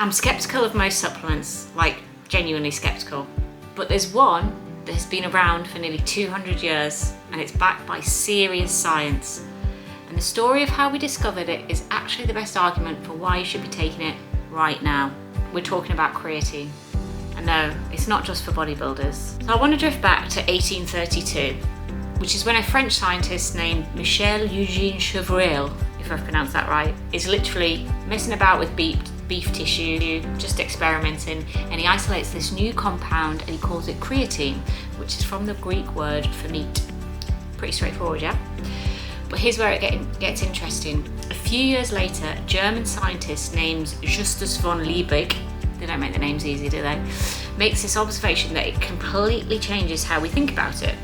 I'm skeptical of most supplements, like genuinely skeptical, but there's one that has been around for nearly 200 years and it's backed by serious science. And the story of how we discovered it is actually the best argument for why you should be taking it right now. We're talking about creatine. And no, it's not just for bodybuilders. So I want to drift back to 1832, which is when a French scientist named Michel Eugène Chevreul, if I've pronounced that right, is literally messing about with beef tissue, just experimenting, and he isolates this new compound and he calls it creatine, which is from the Greek word for meat. Pretty straightforward, yeah? But here's where it gets interesting. A few years later, a German scientist named Justus von Liebig, they don't make the names easy, do they? Makes this observation that it completely changes how we think about it.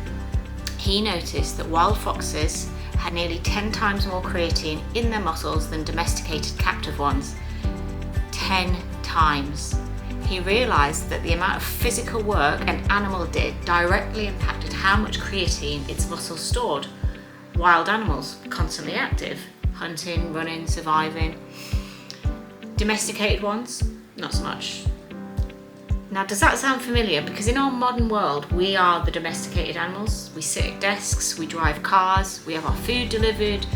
He noticed that wild foxes had nearly 10 times more creatine in their muscles than domesticated captive ones. 10 times. He realised that the amount of physical work an animal did directly impacted how much creatine its muscles stored. Wild animals, constantly active, hunting, running, surviving. Domesticated ones, not so much. Now, does that sound familiar? Because in our modern world, we are the domesticated animals. We sit at desks, we drive cars, we have our food delivered.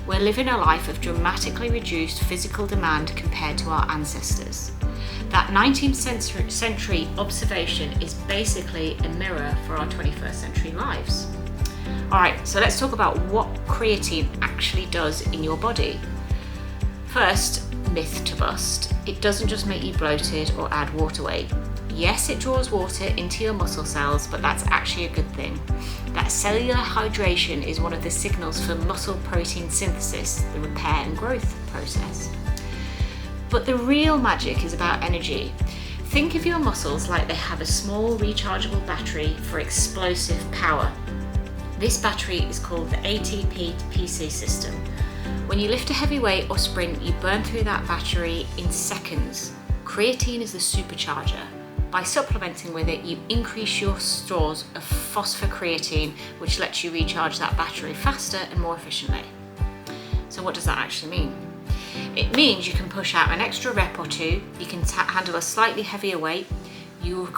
We're living a life of dramatically reduced physical demand compared to our ancestors. That 19th century observation is basically a mirror for our 21st century lives. Alright, so let's talk about what creatine actually does in your body. First, myth to bust. It doesn't just make you bloated or add water weight. Yes, it draws water into your muscle cells, but that's actually a good thing. That cellular hydration is one of the signals for muscle protein synthesis, the repair and growth process. But the real magic is about energy. Think of your muscles like they have a small rechargeable battery for explosive power. This battery is called the ATP-PC system. When you lift a heavy weight or sprint, you burn through that battery in seconds. Creatine is the supercharger. By supplementing with it, you increase your stores of phosphocreatine, which lets you recharge that battery faster and more efficiently. So what does that actually mean? It means you can push out an extra rep or two, you can handle a slightly heavier weight, you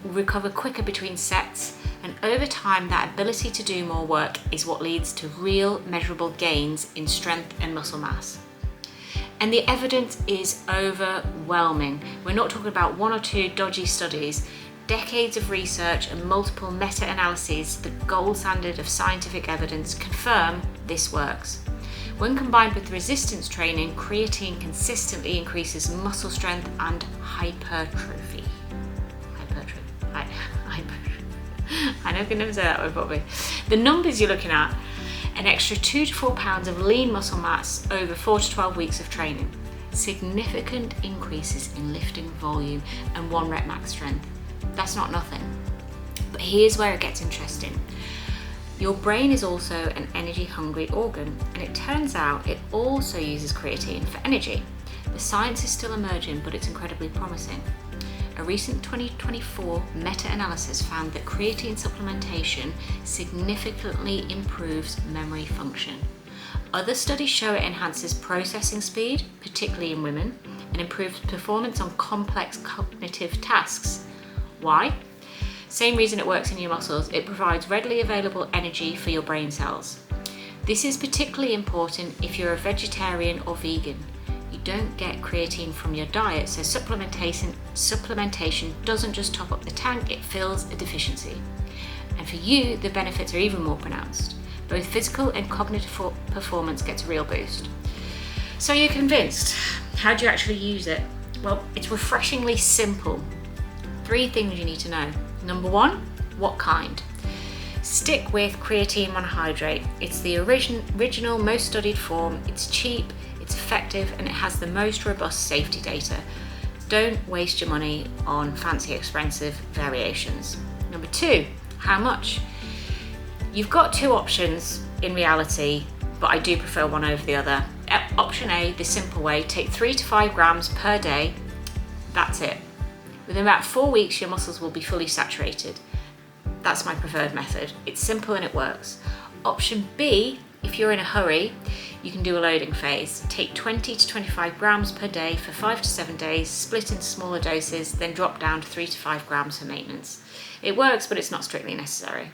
recover quicker between sets, and over time that ability to do more work is what leads to real measurable gains in strength and muscle mass. And the evidence is overwhelming. We're not talking about one or two dodgy studies. Decades of research and multiple meta-analyses, the gold standard of scientific evidence, confirm this works. When combined with resistance training, creatine consistently increases muscle strength and hypertrophy. I know I can never say that word properly. The numbers you're looking at: an extra 2 to 4 pounds of lean muscle mass over 4 to 12 weeks of training, significant increases in lifting volume and 1 rep max strength. That's not nothing. But here's where it gets interesting. Your brain is also an energy hungry organ, and it turns out it also uses creatine for energy. The science is still emerging, but it's incredibly promising. A recent 2024 meta-analysis found that creatine supplementation significantly improves memory function. Other studies show it enhances processing speed, particularly in women, and improves performance on complex cognitive tasks. Why? Same reason it works in your muscles. It provides readily available energy for your brain cells. This is particularly important if you're a vegetarian or vegan. You don't get creatine from your diet, so supplementation doesn't just top up the tank, it fills a deficiency. And for you, the benefits are even more pronounced. Both physical and cognitive performance gets a real boost. So you're convinced. How do you actually use it? Well, it's refreshingly simple. 3 things you need to know. Number 1, what kind? Stick with creatine monohydrate. It's the original, most studied form. It's cheap, it's effective, and it has the most robust safety data. Don't waste your money on fancy, expensive variations. Number 2, how much? You've got 2 options in reality, but I do prefer one over the other. Option A, the simple way, take 3 to 5 grams per day. That's it. Within about 4 weeks, your muscles will be fully saturated. That's my preferred method. It's simple and it works. Option B If you're in a hurry, you can do a loading phase. Take 20 to 25 grams per day for 5 to 7 days, split into smaller doses, then drop down to 3 to 5 grams for maintenance. It works, but it's not strictly necessary.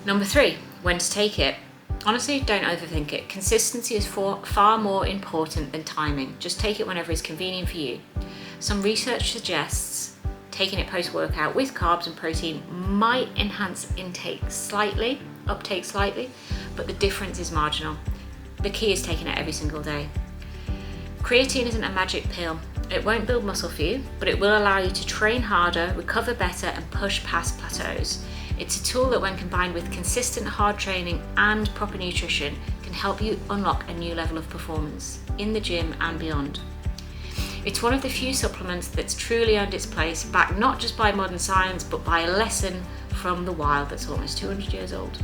Number 3, when to take it. Honestly, don't overthink it. Consistency is far more important than timing. Just take it whenever it's convenient for you. Some research suggests taking it post-workout with carbs and protein might enhance uptake slightly, but the difference is marginal. The key is taking it every single day. Creatine isn't a magic pill. It won't build muscle for you, but it will allow you to train harder, recover better, and push past plateaus. It's a tool that, when combined with consistent hard training and proper nutrition, can help you unlock a new level of performance in the gym and beyond. It's one of the few supplements that's truly earned its place, backed not just by modern science, but by a lesson from the wild that's almost 200 years old.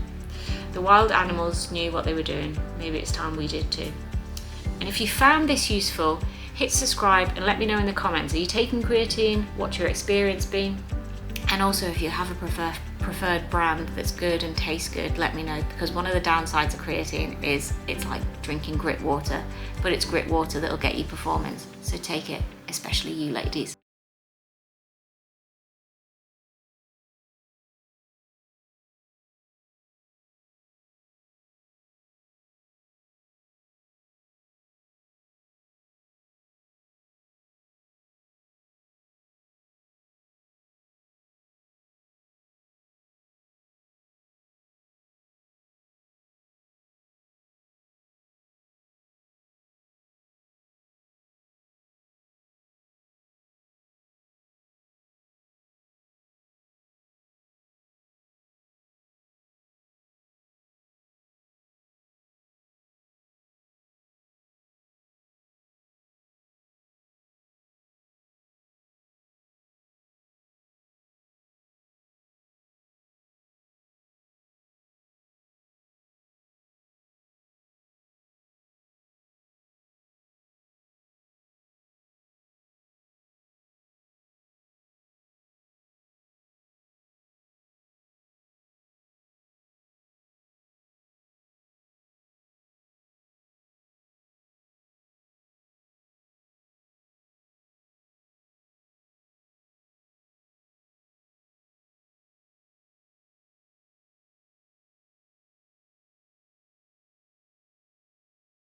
The wild animals knew what they were doing. Maybe it's time we did too. And if you found this useful, hit subscribe and let me know in the comments. Are you taking creatine? What's your experience been? And also, if you have a preferred brand that's good and tastes good, let me know, because one of the downsides of creatine is it's like drinking grit water, but it's grit water that'll get you performance. So take it, especially you ladies.